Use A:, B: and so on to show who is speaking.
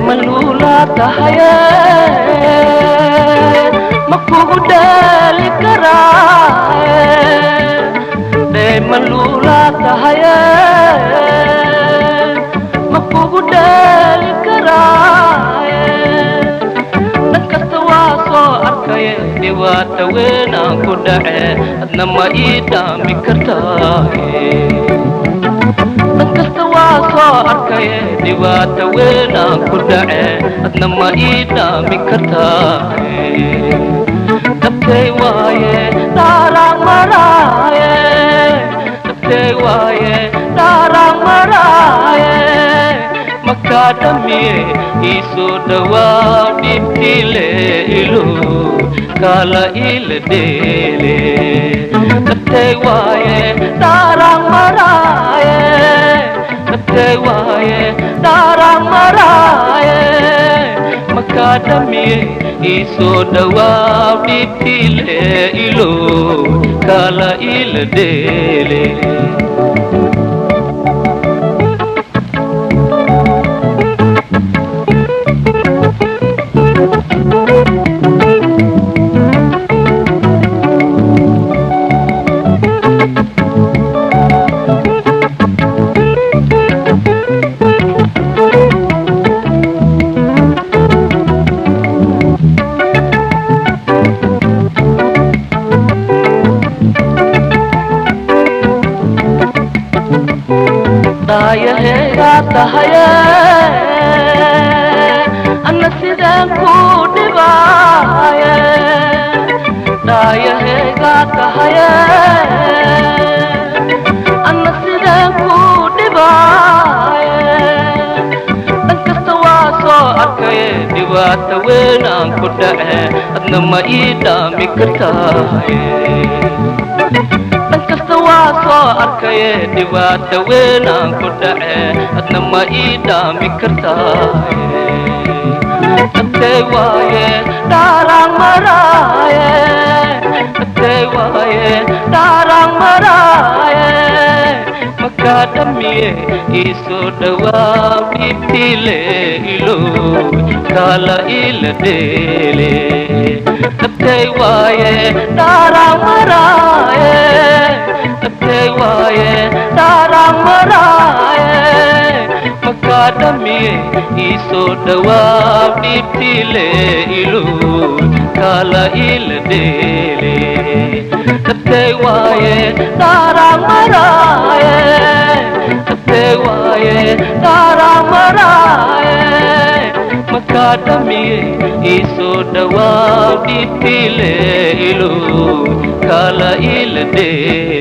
A: malula tahaye makugu dhali karaaye de malula tahaye makugu dhali karaaye dhankasta waa soo arkaye dhibaata weyn aan ku dhace adna ma ii dhaami kartaaye dhankasta waa soo arkaye dhibaata weyn aan ku dhace adna ma ii dhaami kartaaye dabtay waaye daaraan maraaye dabtay waaye daaraan maraaye makaa dhamiye ii soo dhawaa dhibtile ilo kaala ila dheele dabtay waaye daaraan maraaye dabtay waaye daaraan maraaye makaa dhamiye ii soo dhawaa dhibtile ilo kaala ila dheele daayaheyga tahaye anna sideen ku dhibaaye daayaheyga tahaye anna sideen ku dhibaaye dhankasta waa soo arkaye dhibaata weyn aan ku dhace adna ma ii dhaami kartaaye dhankasta waa soo arkaye dhibaata weyn aan ku dhace adna ma ii dhaami kartaaye dabtay waaye daaraan maraaye dabtay waaye daaraan maraaye makaa dhamiye ii soo dhawaa dhibtile ilo kaala ila dheele dabtay waaye daaraan maraaye dabtay waaye daaraan maraaye makaa dhamiye ii soo dhawaa dhibtile ilo kaala ila dheele dabtay waaye daaraan maraaye dabtay waaye daaraan maraaye makaa dhamiye ii soo dhawaa dhibtile ilo kaala ila dheele